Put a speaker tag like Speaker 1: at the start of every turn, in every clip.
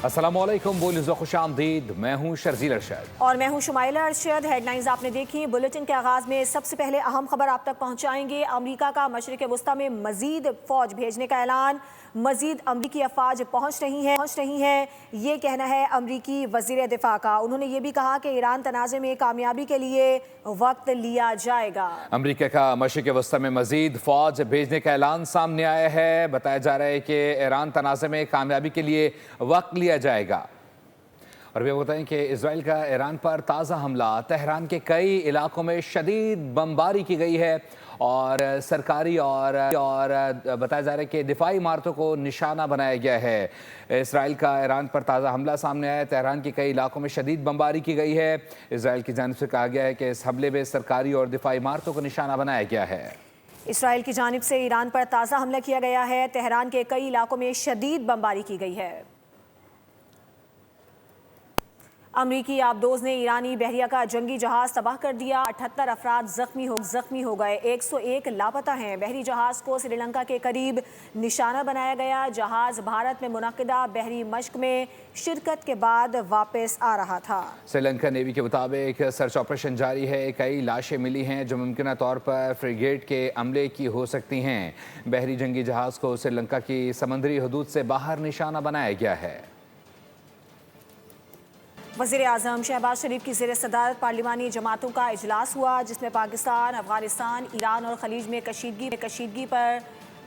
Speaker 1: अस्सलामुअलैकुम, बोल खुश आमदीद। मैं हूँ शर्जील अरशद
Speaker 2: और मैं हूँ शुमाइला अरशद। हेडलाइंस आपने देखी। बुलेटिन के आगाज में सबसे पहले अहम खबर आप तक पहुँचाएंगे। अमेरिका का मशरिक़ वस्ता में मजीद फौज भेजने का ऐलान। मजीद अमरीकी अफवाज पहुँच रही हैं, ये कहना है अमरीकी वज़ीर दिफा का। उन्होंने ये भी कहा कि ईरान तनाज़े में कामयाबी के लिए वक्त लिया जाएगा।
Speaker 1: अमेरिका का मशरिक़ वस्ता में मजीद फौज भेजने का ऐलान सामने आया है। बताया जा रहा है कि ईरान तनाज़े में कामयाबी के लिए वक्त लिया जाएगा। और वे बताएं कि इजराइल का ईरान पर ताज़ा हमला, तेहरान के कई इलाकों में शदीद बमबारी की गई है और सरकारी और बताया जा रहा है कि दिफाई इमारतों को निशाना बनाया गया है। इजराइल का ईरान पर ताज़ा हमला सामने आया है। तेहरान के कई इलाकों में शदीद बमबारी की गई है। इजराइल की जानिब से कहा गया है कि इस हमले में सरकारी और दिफाई इमारतों को निशाना बनाया गया है।
Speaker 2: इसराइल की जानिब से ईरान पर ताज़ा हमला किया गया है। तेहरान के कई इलाकों में शदीद बमबारी की गई है। अमरीकी आबदोज ने ईरानी बहरिया का जंगी जहाज तबाह कर दिया। 78 अफराद जख्मी हो गए। 101 लापता हैं। बहरी जहाज को श्रीलंका के करीब निशाना बनाया गया। जहाज भारत में मुनक़िदा बहरी मश्क में शिरकत के बाद वापस आ रहा था।
Speaker 1: श्रीलंका नेवी के मुताबिक सर्च ऑपरेशन जारी है। कई लाशें मिली हैं जो मुमकिन तौर पर फ्रिगेट के अमले की हो सकती हैं। बहरी जंगी जहाज को श्रीलंका की समंदरी हदूद से बाहर निशाना बनाया गया है।
Speaker 2: वज़ीर आज़म शहबाज शरीफ की ज़ेर सदारत पार्लिमानी जमातों का इजलास हुआ, जिसमें पाकिस्तान, अफगानिस्तान, ईरान और खलीज में कशीदगी पर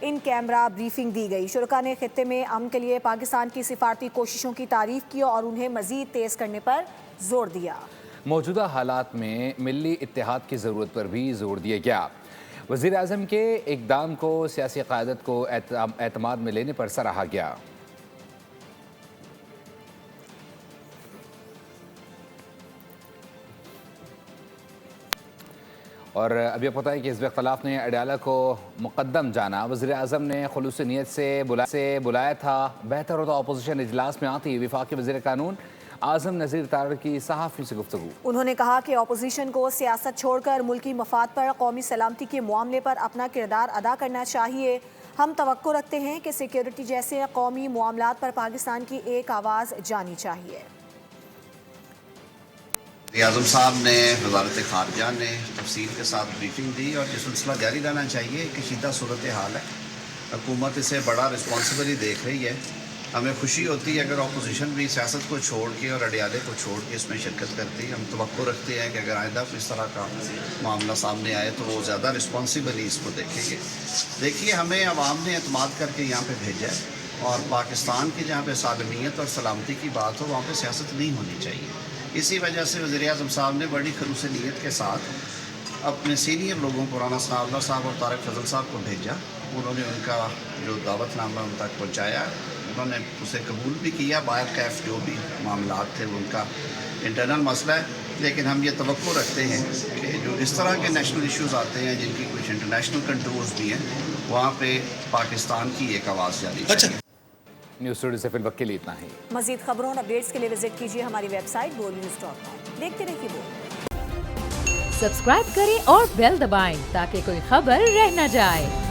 Speaker 2: इन कैमरा ब्रीफिंग दी गई। शुरका ने खित्ते में अमन के लिए पाकिस्तान की सिफारती कोशिशों की तारीफ की और उन्हें मज़ीद तेज़ करने पर जोर दिया।
Speaker 1: मौजूदा हालात में मिली इत्तेहाद की ज़रूरत पर भी जोर दिया गया। वज़ीर आज़म के इक़दाम को सियासी क़यादत को एतमाद में लेने पर सराहा गया। और अभी पता है कि हिज़्ब इख्तिलाफ ने अडयाला को मुक़द्दम जाना। वज़ीर आज़म ने खुलूस नीयत से बुलाया था। बेहतर होता अपोजिशन इजलास में आती। वफाकी वज़ीर कानून आज़म नज़ीर तारड़ की सहाफ़ी से गुफ्तगू।
Speaker 2: उन्होंने कहा कि अपोजिशन को सियासत छोड़कर मुल्की मफाद पर, कौमी सलामती के मामले पर अपना किरदार अदा करना चाहिए। हम तवक्को रखते हैं कि सिक्योरिटी जैसे कौमी मामलात पर पाकिस्तान की एक आवाज़ जानी चाहिए।
Speaker 3: आज़म साहब ने वज़ारत ख़ारजा ने तफसील के साथ ब्रीफिंग दी और ये सिलसिला जारी रहना चाहिए कि शीदा सूरत हाल है। हुकूमत इसे बड़ा रिस्पॉन्सिबली देख रही है। हमें खुशी होती है अगर अपोजिशन भी सियासत को छोड़ के और अडयाले को छोड़ के इसमें शिरकत करती है। हम तवक्को रखते हैं कि अगर आइंदा इस तरह का मामला सामने आए तो वो ज़्यादा रिस्पॉन्सिबली इसको देखेंगे। देखिए, हमें अवाम ने एतमाद करके यहाँ पर भेजा है और पाकिस्तान की जहाँ पर सालमियत और सलामती की बात हो वहाँ पर सियासत नहीं होनी चाहिए। इसी वजह से वज़ीर आज़म साहब ने बड़ी खलूस नीयत के साथ अपने सीनियर लोगों को, राना सनाउल्लाह साहब और तारिक फजल साहब को भेजा। उन्होंने उनका जो दावतनामा उन तक पहुँचाया, उन्होंने उसे कबूल भी किया। बाहर कैफ जो भी मामलात थे वो उनका इंटरनल मसला है, लेकिन हम ये तवक्को रखते हैं कि जो इस तरह के नेशनल इश्यूज़ आते हैं जिनकी कुछ इंटरनेशनल कंट्रोल्स भी हैं, वहाँ पर पाकिस्तान की एक आवाज़ जानी चाहिए।
Speaker 1: न्यूज़ स्टूडियो से फिलहाल के लिए इतना ही।
Speaker 2: मज़ीद खबरों और अपडेट्स के लिए विजिट कीजिए हमारी वेबसाइट boldnews.com। देखते रहिए बोल।
Speaker 4: सब्सक्राइब करें और बेल दबाएं ताकि कोई खबर रह न जाए।